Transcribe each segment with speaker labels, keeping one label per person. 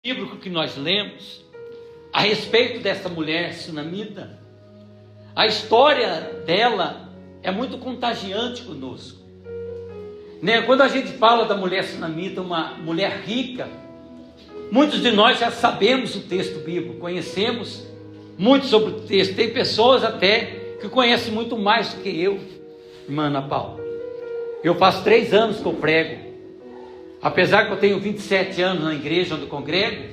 Speaker 1: bíblico que nós lemos a respeito dessa mulher sunamita, a história dela é muito contagiante conosco, né? Quando a gente fala da mulher sunamita, uma mulher rica, muitos de nós já sabemos o texto bíblico, conhecemos muito sobre o texto. Tem pessoas até que conhecem muito mais do que eu, irmã Ana Paula. Eu faço 3 anos que eu prego. Apesar que eu tenho 27 anos na igreja onde eu congrego,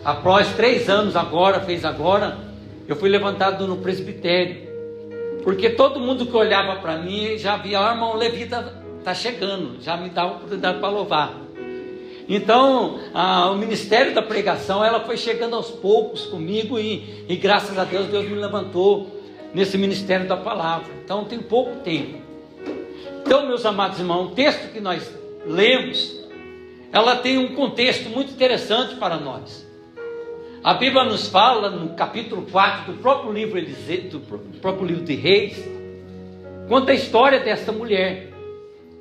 Speaker 1: após 3 anos agora, eu fui levantado no presbitério. Porque todo mundo que olhava para mim já via, irmão, o levita está chegando, já me dava oportunidade para louvar. Então, o ministério da pregação, ela foi chegando aos poucos comigo e graças a Deus, Deus me levantou nesse ministério da palavra. Então, tem pouco tempo. Então, meus amados irmãos, o texto que nós lemos, ela tem um contexto muito interessante para nós. A Bíblia nos fala, no capítulo 4 do próprio livro de Reis, conta a história desta mulher.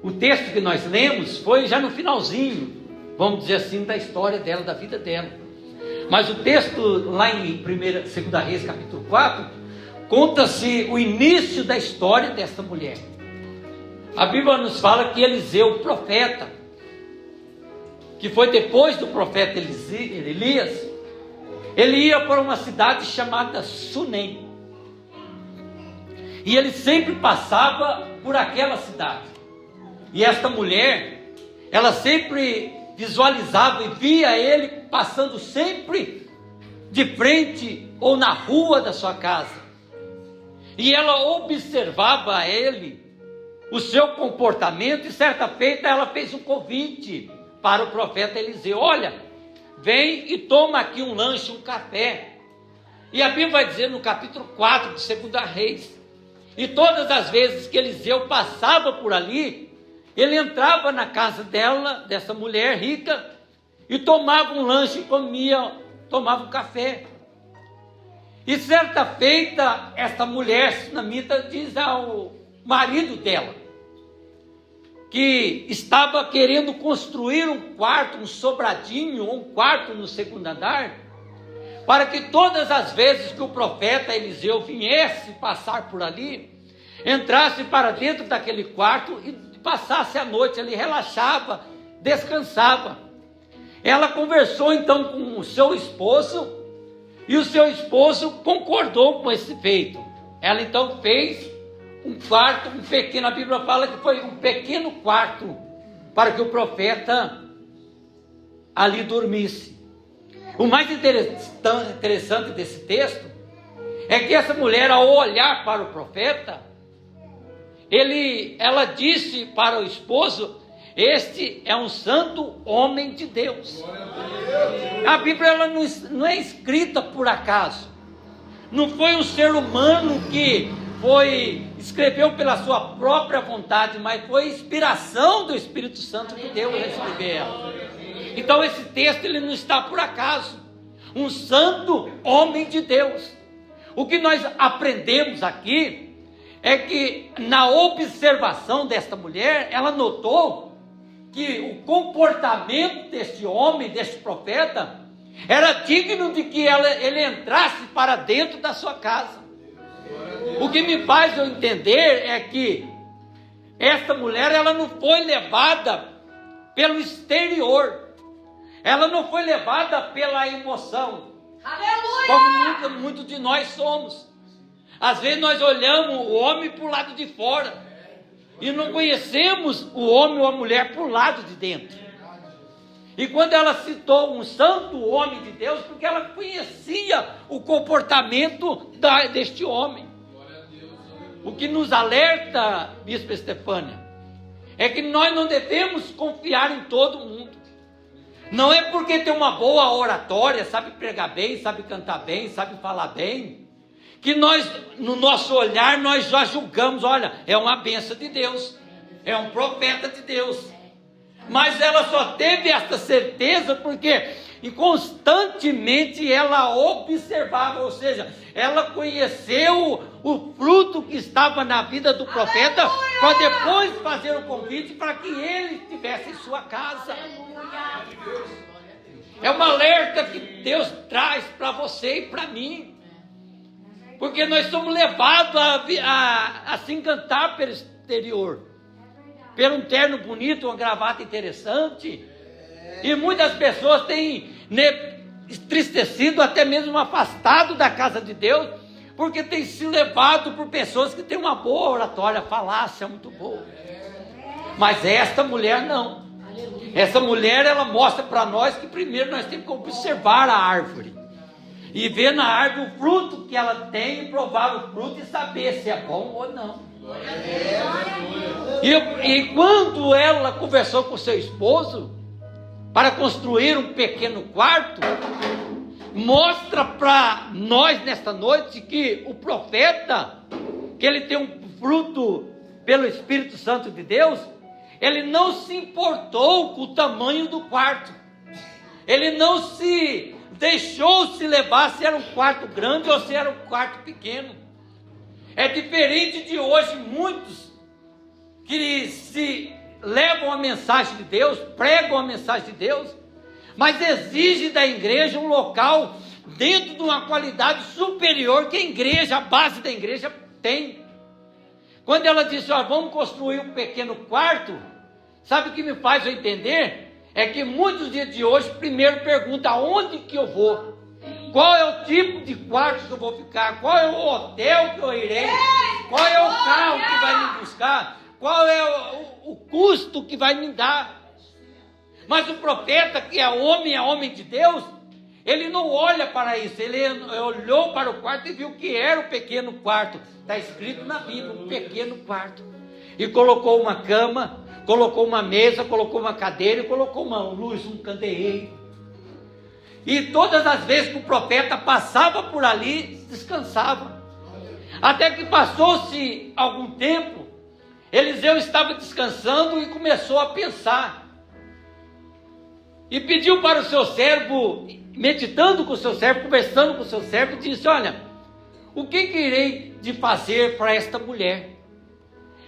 Speaker 1: O texto que nós lemos foi já no finalzinho, vamos dizer assim, da história dela, da vida dela. Mas o texto lá em 2 Reis, capítulo 4, conta-se o início da história desta mulher. A Bíblia nos fala que Eliseu, o profeta, que foi depois do profeta Elias, ele ia para uma cidade chamada Sunem. E ele sempre passava por aquela cidade. E esta mulher, ela sempre visualizava e via ele passando sempre de frente ou na rua da sua casa. E ela observava a ele, o seu comportamento, e certa feita ela fez um convite para o profeta Eliseu: olha, vem e toma aqui um lanche, um café. E a Bíblia vai dizer no capítulo 4 de 2 Reis, e todas as vezes que Eliseu passava por ali, ele entrava na casa dela, dessa mulher rica, e tomava um lanche, tomava um café. E certa feita, esta mulher sunamita diz ao marido dela, que estava querendo construir um quarto, um sobradinho, um quarto no 2º andar, para que todas as vezes que o profeta Eliseu viesse passar por ali, entrasse para dentro daquele quarto e passasse a noite ali, relaxava, descansava. Ela conversou então com o seu esposo, e o seu esposo concordou com esse feito. Ela então fez um quarto, um pequeno, a Bíblia fala que foi um pequeno quarto, para que o profeta ali dormisse. O mais interessante desse texto é que essa mulher, ao olhar para o profeta, ela disse para o esposo: este é um santo homem de Deus. A Bíblia ela não é escrita por acaso. Não foi um ser humano que escreveu pela sua própria vontade, mas foi inspiração do Espírito Santo que deu a escrever ela. Então esse texto ele não está por acaso. Um santo homem de Deus. O que nós aprendemos aqui é que na observação desta mulher, ela notou que o comportamento deste homem, deste profeta, era digno de que ele entrasse para dentro da sua casa. O que me faz eu entender é que esta mulher, ela não foi levada pelo exterior, ela não foi levada pela emoção. Aleluia! Como muitos de nós somos. Às vezes nós olhamos o homem por lado de fora e não conhecemos o homem ou a mulher por lado de dentro. E quando ela citou um santo homem de Deus, porque ela conhecia o comportamento deste homem. O que nos alerta, Bispo Estefânia, é que nós não devemos confiar em todo mundo. Não é porque tem uma boa oratória, sabe pregar bem, sabe cantar bem, sabe falar bem, que nós, no nosso olhar, nós já julgamos: olha, é uma bênção de Deus, é um profeta de Deus. Mas ela só teve essa certeza porque constantemente ela observava, ou seja, ela conheceu o fruto que estava na vida do profeta, para depois fazer o convite para que ele estivesse em sua casa. É uma alerta que Deus traz para você e para mim. Porque nós somos levados a se encantar pelo exterior. Pelo um terno bonito, uma gravata interessante. E muitas pessoas têm entristecido, até mesmo afastado da casa de Deus, porque tem se levado por pessoas que têm uma boa oratória, falácia muito boa. Mas esta mulher não. Essa mulher, ela mostra para nós que primeiro nós temos que observar a árvore. E ver na árvore o fruto que ela tem, e provar o fruto e saber se é bom ou não. E quando ela conversou com seu esposo para construir um pequeno quarto, mostra para nós nesta noite que o profeta, que ele tem um fruto pelo Espírito Santo de Deus, ele não se importou com o tamanho do quarto. Ele não se deixou se levar se era um quarto grande ou se era um quarto pequeno. É diferente de hoje, muitos que se levam a mensagem de Deus, pregam a mensagem de Deus, mas exige da igreja um local dentro de uma qualidade superior que a igreja, a base da igreja tem. Quando ela disse, vamos construir um pequeno quarto, sabe o que me faz eu entender? É que muitos dias de hoje, primeiro perguntam aonde que eu vou, qual é o tipo de quarto que eu vou ficar, qual é o hotel que eu irei, qual é o carro que vai me buscar, qual é o custo que vai me dar. Mas o profeta, que é homem de Deus, ele não olha para isso. Ele olhou para o quarto e viu que era o pequeno quarto. Está escrito na Bíblia, um pequeno quarto. E colocou uma cama, colocou uma mesa, colocou uma cadeira e colocou uma luz, um candeeiro. E todas as vezes que o profeta passava por ali, descansava. Até que passou-se algum tempo, Eliseu estava descansando e começou a pensar. E pediu para o seu servo, meditando com o seu servo, conversando com o seu servo, disse, olha, o que irei de fazer para esta mulher?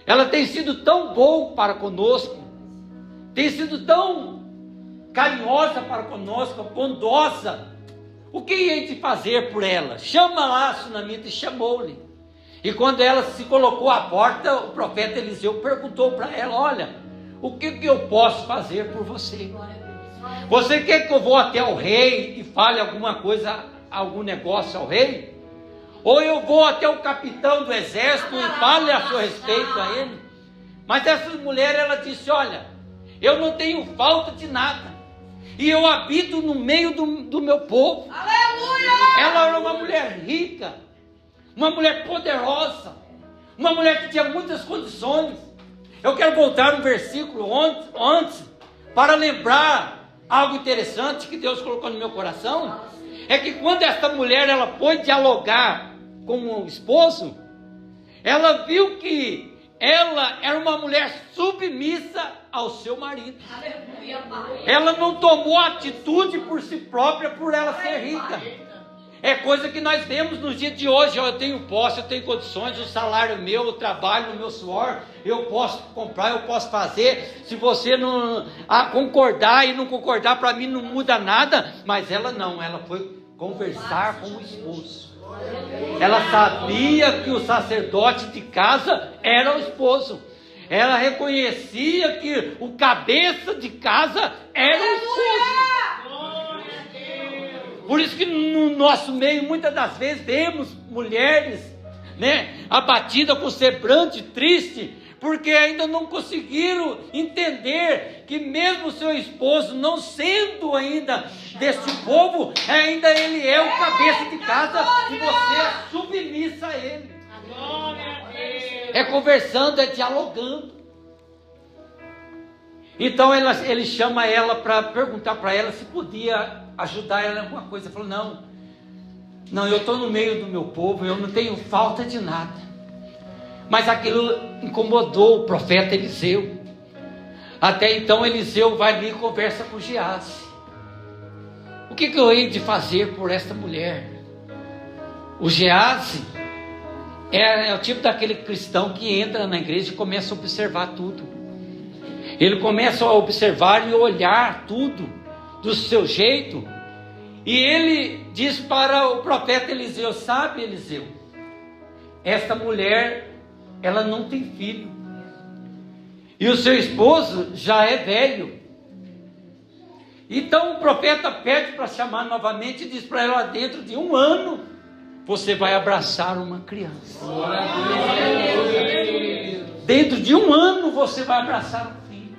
Speaker 1: Ela tem sido tão boa para conosco, tem sido tão carinhosa para conosco, bondosa. O que irei de fazer por ela? Chama lá a sunamita, e chamou-lhe. E quando ela se colocou à porta, o profeta Eliseu perguntou para ela, olha, o que eu posso fazer por você? Você quer que eu vou até o rei e fale alguma coisa, algum negócio ao rei? Ou eu vou até o capitão do exército e fale a seu respeito a ele? Mas essa mulher, ela disse, olha, eu não tenho falta de nada, e eu habito no meio do meu povo. Aleluia! Ela era uma mulher rica, uma mulher poderosa, uma mulher que tinha muitas condições. Eu quero voltar um versículo antes, para lembrar algo interessante que Deus colocou no meu coração. É que quando esta mulher, ela foi dialogar com o esposo, ela viu que ela era uma mulher submissa ao seu marido. Ela não tomou atitude por si própria, por ela ser rica. É coisa que nós vemos nos dias de hoje. Eu tenho posse, eu tenho condições, o salário é meu, eu trabalho no meu suor, eu posso comprar, eu posso fazer. Se você não concordar e não concordar, para mim não muda nada. Mas ela não, ela foi conversar com o esposo. Ela sabia que o sacerdote de casa era o esposo. Ela reconhecia que o cabeça de casa era o esposo. Por isso que no nosso meio, muitas das vezes, vemos mulheres, abatidas, com semblante triste, porque ainda não conseguiram entender que mesmo seu esposo, não sendo ainda deste povo, ainda ele é o cabeça de casa e você é submissa a ele. É conversando, é dialogando. Então ele chama ela para perguntar para ela se podia ajudar ela em alguma coisa. Ele falou, não, eu estou no meio do meu povo, eu não tenho falta de nada. Mas aquilo incomodou o profeta Eliseu. Até então Eliseu vai ali e conversa com Geazi. O que eu hei de fazer por esta mulher? O Geazi é o tipo daquele cristão que entra na igreja e começa a observar tudo. Ele começa a observar e olhar tudo do seu jeito. E ele diz para o profeta Eliseu: sabe, Eliseu, esta mulher, ela não tem filho, e o seu esposo já é velho. Então o profeta pede para chamar novamente e diz para ela: dentro de 1 ano você vai abraçar uma criança. Dentro de 1 ano você vai abraçar um filho.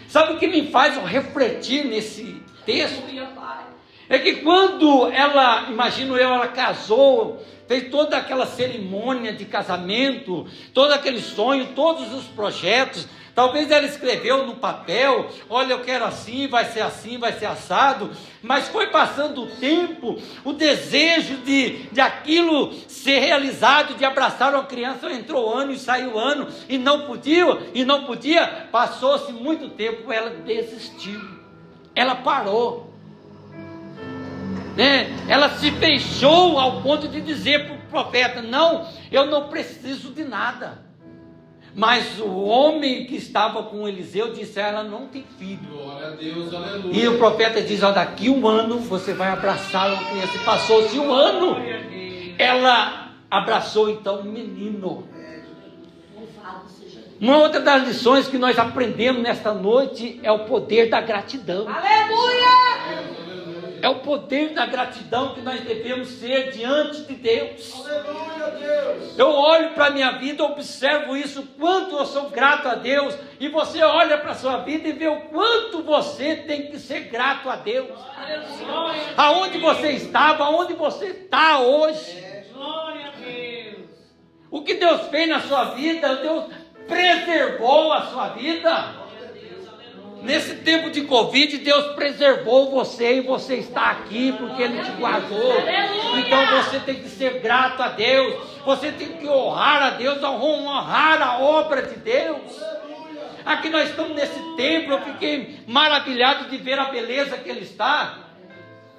Speaker 1: Sabe o que me faz refletir nesse texto? É que quando ela, imagino eu, ela casou, fez toda aquela cerimônia de casamento, todo aquele sonho, todos os projetos, talvez ela escreveu no papel: olha, eu quero assim, vai ser assado. Mas foi passando o tempo, o desejo de aquilo ser realizado, de abraçar uma criança, entrou ano e saiu ano, e não podia, passou-se muito tempo, ela desistiu, ela parou, né? Ela se fechou ao ponto de dizer para o profeta: não, eu não preciso de nada. Mas o homem que estava com Eliseu disse a ela: não tem filho.
Speaker 2: Glória a Deus, aleluia.
Speaker 1: E o profeta diz: ó, daqui 1 ano você vai abraçar uma criança. E passou-se 1 ano, ela abraçou então um menino. Uma outra das lições que nós aprendemos nesta noite é o poder da gratidão.
Speaker 3: Aleluia!
Speaker 1: É o poder da gratidão que nós devemos ser diante de Deus.
Speaker 2: Aleluia, Deus.
Speaker 1: Eu olho para a minha vida, observo isso, quanto eu sou grato a Deus. E você olha para a sua vida e vê o quanto você tem que ser grato a Deus. Aonde você estava, aonde você está hoje.
Speaker 3: Glória a Deus.
Speaker 1: O que Deus fez na sua vida, Deus preservou a sua vida. Nesse tempo de Covid, Deus preservou você e você está aqui porque Ele te guardou. Então você tem que ser grato a Deus. Você tem que honrar a Deus, honrar a obra de Deus. Aqui nós estamos nesse templo, eu fiquei maravilhado de ver a beleza que Ele está.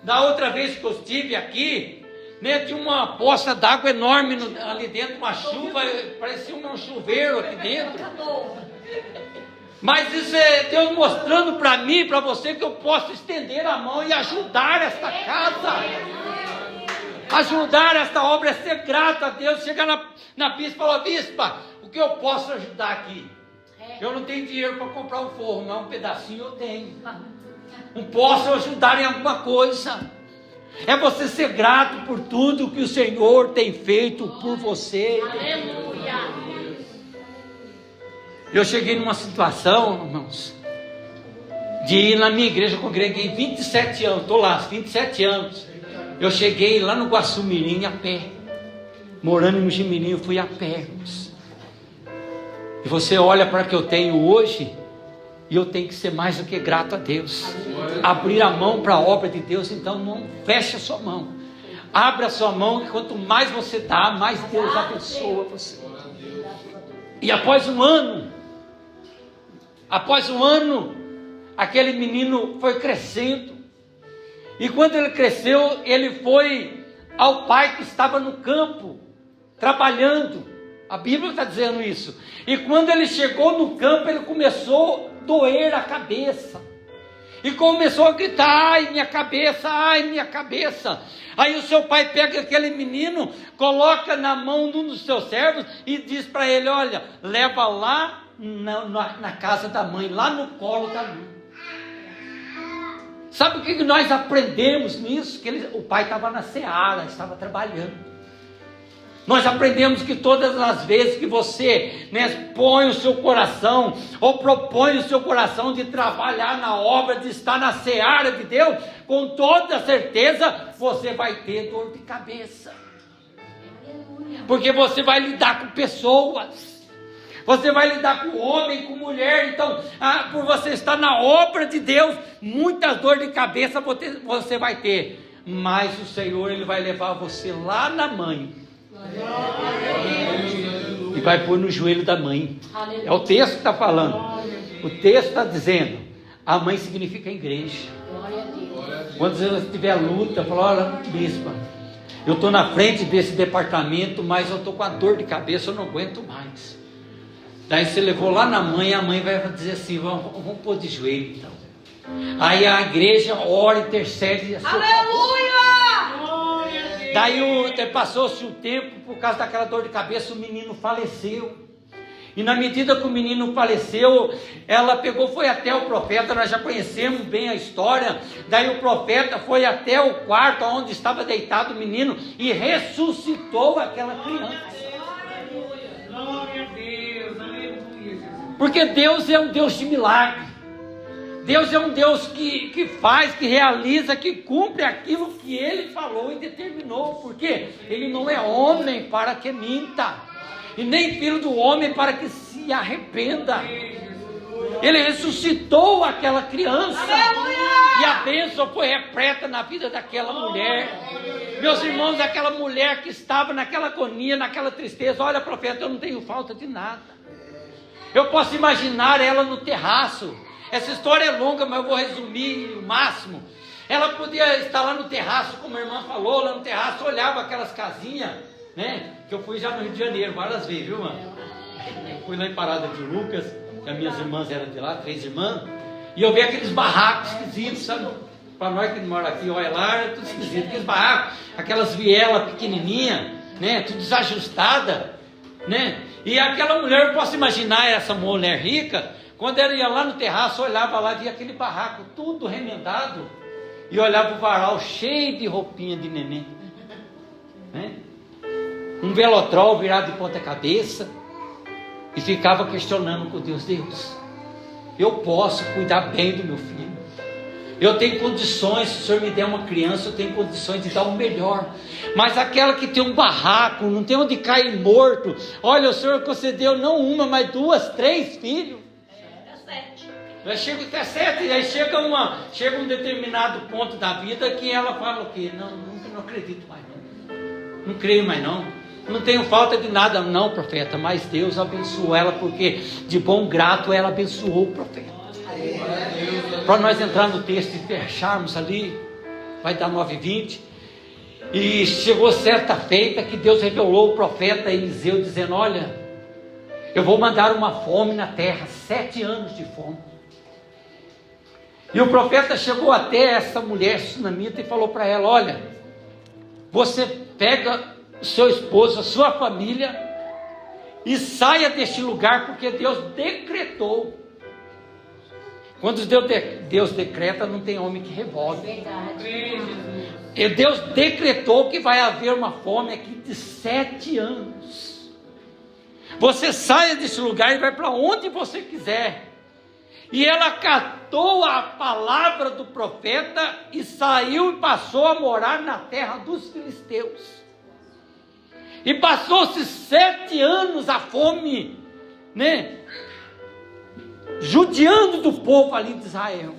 Speaker 1: Da outra vez que eu estive aqui, né, tinha uma poça d'água enorme ali dentro, uma chuva, parecia um chuveiro aqui dentro. Mas isso é Deus mostrando para mim, para você, que eu posso estender a mão e ajudar esta casa, ajudar esta obra, é ser grato a Deus. Chegar na bispa e falar: bispa, o que eu posso ajudar aqui? Eu não tenho dinheiro para comprar um forro, mas um pedacinho eu tenho. Não posso ajudar em alguma coisa. É você ser grato por tudo que o Senhor tem feito por você.
Speaker 3: Aleluia.
Speaker 1: Eu cheguei numa situação, irmãos, de ir na minha igreja. Eu congreguei 27 anos, estou lá, 27 anos. Eu cheguei lá no Guaçumirim a pé, morando no Jimirim, eu fui a pé, irmãos. E você olha para o que eu tenho hoje, e eu tenho que ser mais do que grato a Deus. Abrir a mão para a obra de Deus. Então não feche a sua mão, abre a sua mão, que quanto mais você dá, mais Deus abençoa você. E após um ano, aquele menino foi crescendo. E quando ele cresceu, ele foi ao pai que estava no campo, trabalhando. A Bíblia está dizendo isso. E quando ele chegou no campo, ele começou a doer a cabeça. E começou a gritar: ai minha cabeça, ai minha cabeça. Aí o seu pai pega aquele menino, coloca na mão de um dos seus servos e diz para ele: olha, leva lá na casa da mãe, lá no colo da mãe. Sabe o que nós aprendemos nisso? Que o pai estava na seara, estava trabalhando. Nós aprendemos que todas as vezes que você, né, põe o seu coração, ou propõe o seu coração de trabalhar na obra, de estar na seara de Deus, com toda certeza você vai ter dor de cabeça. Porque você vai lidar com pessoas, você vai lidar com homem, com mulher. Então, por você estar na obra de Deus, muitas dores de cabeça você vai ter. Mas o Senhor, Ele vai levar você lá na mãe. E vai pôr no joelho da mãe. É o texto que está falando. O texto está dizendo: a mãe significa a igreja. Quando você tiver luta, fala: olha, bispa, eu estou na frente desse departamento, mas eu estou com a dor de cabeça, eu não aguento mais. Daí você levou lá na mãe, a mãe vai dizer assim: vamos pôr de joelho então. Aí a igreja ora, intercede.
Speaker 3: Aleluia! Glória a Deus.
Speaker 1: Daí passou-se o tempo, por causa daquela dor de cabeça, o menino faleceu. E na medida que o menino faleceu, ela pegou, foi até o profeta, nós já conhecemos bem a história. Daí o profeta foi até o quarto onde estava deitado o menino e ressuscitou aquela criança.
Speaker 3: Glória a Deus, aleluia, Jesus.
Speaker 1: Porque Deus é um Deus de milagre. Deus é um Deus que faz, que realiza, que cumpre aquilo que Ele falou e determinou. Porque Ele não é homem para que minta, e nem filho do homem para que se arrependa. Ele ressuscitou aquela criança.
Speaker 3: Aleluia!
Speaker 1: E a bênção foi repleta na vida daquela mulher. Meus irmãos, aquela mulher que estava naquela agonia, naquela tristeza. Olha, profeta, eu não tenho falta de nada. Eu posso imaginar ela no terraço. Essa história é longa, mas eu vou resumir o máximo. Ela podia estar lá no terraço, como a irmã falou, lá no terraço, olhava aquelas casinhas, né? Que eu fui já no Rio de Janeiro várias vezes, viu, mano? Eu fui lá em Parada de Lucas, que as minhas irmãs eram de lá, 3 irmãs, e eu vi aqueles barracos esquisitos, sabe? Para nós que moram aqui, olha lá, é tudo esquisito, aqueles barracos, aquelas vielas pequenininhas, né? Tudo desajustada, né? E aquela mulher, eu posso imaginar essa mulher rica, quando ela ia lá no terraço, olhava lá, via aquele barraco tudo remendado, e olhava o varal cheio de roupinha de neném, né? Um velotrol virado de ponta cabeça, e ficava questionando com Deus: Deus, eu posso cuidar bem do meu filho, eu tenho condições, se o Senhor me der uma criança, eu tenho condições de dar o melhor, mas aquela que tem um barraco, não tem onde cair morto, olha, o Senhor concedeu não uma, mas 2, 3 filhos, chega até 7, aí chega um determinado ponto da vida que ela fala o quê? Não acredito mais não creio mais não tenho falta de nada não, profeta, mas Deus abençoou ela, porque de bom grato ela abençoou o profeta. Para nós entrar no texto e fecharmos ali, vai dar 9h20, e chegou certa feita que Deus revelou o profeta Eliseu, dizendo: olha, eu vou mandar uma fome na terra, 7 anos de fome. E o profeta chegou até essa mulher sunamita e falou para ela: olha, você pega o seu esposo, a sua família, e saia deste lugar, porque Deus decretou. Quando Deus decreta, não tem homem que revogue. E Deus decretou que vai haver uma fome aqui de 7 anos. Você saia desse lugar e vai para onde você quiser. E ela acatou a palavra do profeta e saiu e passou a morar na terra dos filisteus. E passou-se 7 anos a fome, né? Judiando do povo ali de Israel.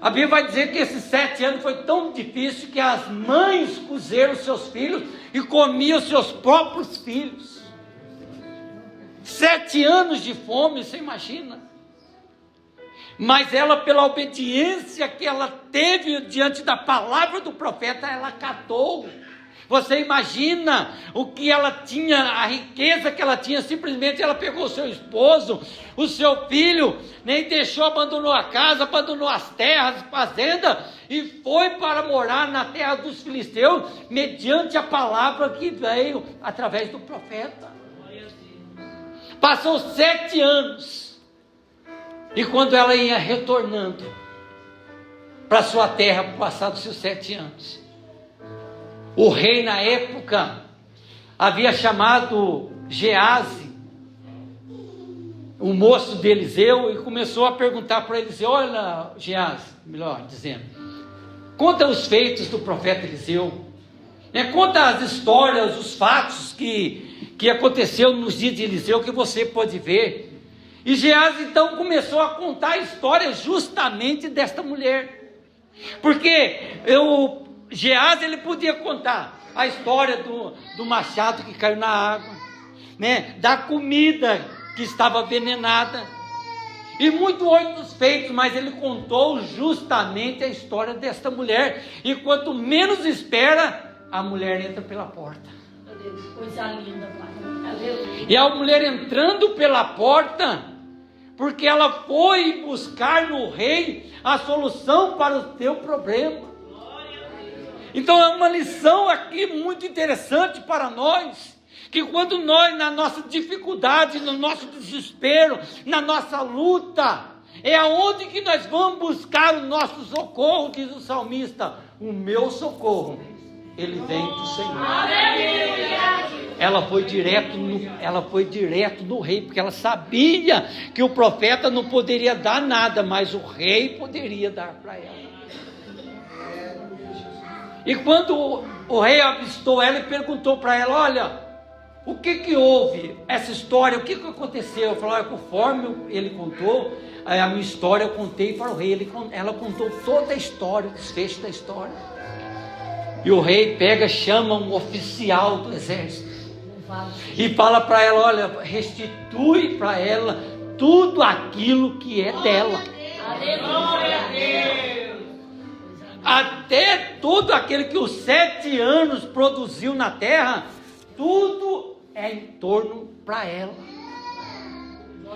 Speaker 1: A Bíblia vai dizer que esses 7 anos foi tão difícil que as mães cozeram seus filhos e comiam seus próprios filhos. 7 anos de fome, você imagina? Mas ela, pela obediência que ela teve diante da palavra do profeta, ela acatou. Você imagina o que ela tinha, a riqueza que ela tinha, simplesmente ela pegou o seu esposo, o seu filho, nem deixou, abandonou a casa, abandonou as terras, fazenda, e foi para morar na terra dos filisteus, mediante a palavra que veio através do profeta. Passou 7 anos, e quando ela ia retornando para sua terra, passados seus 7 anos, o rei na época havia chamado Geazi, o moço de Eliseu, e começou a perguntar para Eliseu: olha, Geazi, melhor dizendo, conta os feitos do profeta Eliseu, né? Conta as histórias, os fatos que aconteceu nos dias de Eliseu, que você pode ver. E Geazi então começou a contar a história justamente desta mulher, porque Geazi, ele podia contar a história do machado que caiu na água, né? Da comida que estava envenenada, e muitos outros feitos, mas ele contou justamente a história desta mulher, e quanto menos espera, a mulher entra pela porta.
Speaker 3: Meu Deus, coisa linda, Pai. Aleluia.
Speaker 1: E a mulher entrando pela porta, Porque ela foi buscar no rei a solução para o teu problema. Então é uma lição aqui muito interessante para nós, que quando nós, na nossa dificuldade, no nosso desespero, na nossa luta, é aonde que nós vamos buscar o nosso socorro, diz o salmista: o meu socorro, ele vem do Senhor. Ela foi direto no rei, porque ela sabia que o profeta não poderia dar nada, mas o rei poderia dar para ela. E quando o rei avistou ela e perguntou para ela: olha, o que houve? Essa história, o que aconteceu? Falou: olha, conforme ele contou, a minha história eu contei para o rei. Ela contou toda a história, o desfecho da história. E o rei chama um oficial do exército e fala para ela: olha, restitui para ela tudo aquilo que é dela.
Speaker 3: Glória a Deus.
Speaker 1: Até tudo aquele que os 7 anos produziu na terra, tudo é em torno para ela.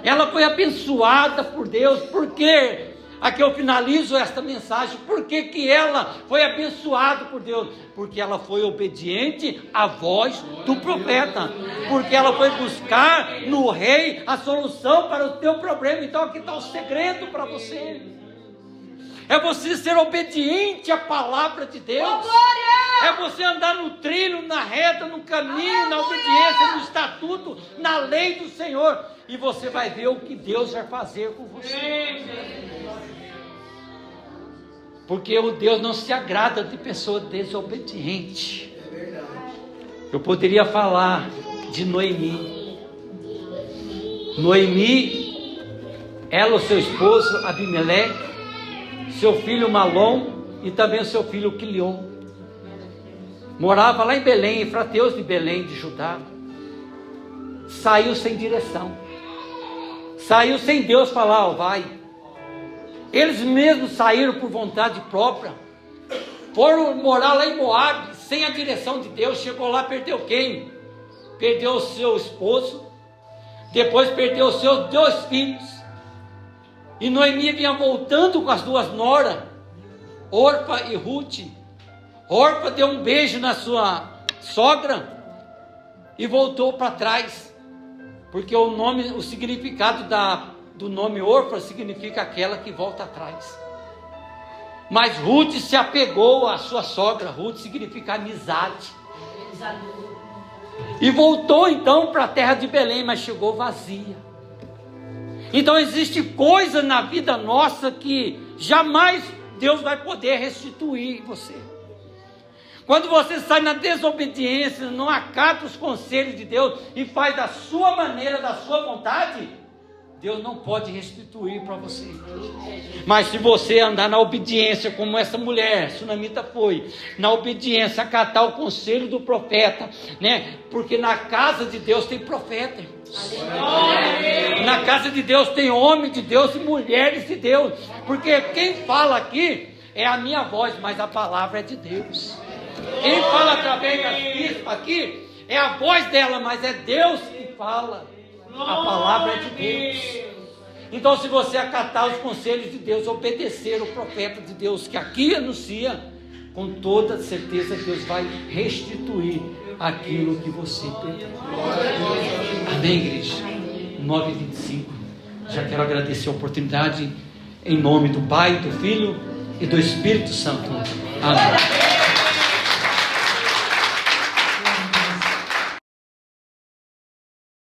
Speaker 1: Ela foi abençoada por Deus. Porque aqui eu finalizo esta mensagem. Por que ela foi abençoada por Deus? Porque ela foi obediente à voz do profeta. Porque ela foi buscar no rei a solução para o teu problema. Então aqui está o segredo para você. É você ser obediente à palavra de Deus. É você andar no trilho, na reta, no caminho, na obediência, no estatuto, na lei do Senhor. E você vai ver o que Deus vai fazer com você. Porque o Deus não se agrada de pessoa desobediente. Eu poderia falar de Noemi. Noemi, ela, o seu esposo Abimeleque, seu filho Malom e também o seu filho Quilion. Morava lá em Belém, em Frateus de Belém, de Judá. Saiu sem direção. Saiu sem Deus falar: ó, vai. Eles mesmos saíram por vontade própria. Foram morar lá em Moabe, sem a direção de Deus. Chegou lá, perdeu quem? Perdeu o seu esposo. Depois perdeu os seus 2 filhos. E Noemi vinha voltando com as 2 noras, Orpa e Ruth. Orpa deu um beijo na sua sogra e voltou para trás, porque o significado do nome Orpa significa aquela que volta atrás. Mas Ruth se apegou à sua sogra. Ruth significa amizade. E voltou então para a terra de Belém, mas chegou vazia. Então existe coisa na vida nossa que jamais Deus vai poder restituir você. Quando você sai na desobediência, não acata os conselhos de Deus e faz da sua maneira, da sua vontade, Deus não pode restituir para você. Mas se você andar na obediência, como essa mulher sunamita foi, na obediência, acatar o conselho do profeta, né? Porque na casa de Deus tem profeta, irmãos. Na casa de Deus tem homem de Deus e mulheres de Deus. Porque quem fala aqui é a minha voz, mas a palavra é de Deus. Quem fala através das bispas aqui é a voz dela, mas é Deus que fala. A palavra é de Deus. Então, se você acatar os conselhos de Deus, obedecer o profeta de Deus que aqui anuncia, com toda certeza Deus vai restituir aquilo que você perdeu. Amém, igreja? 9h25. Já quero agradecer a oportunidade em nome do Pai, do Filho e do Espírito Santo. Amém.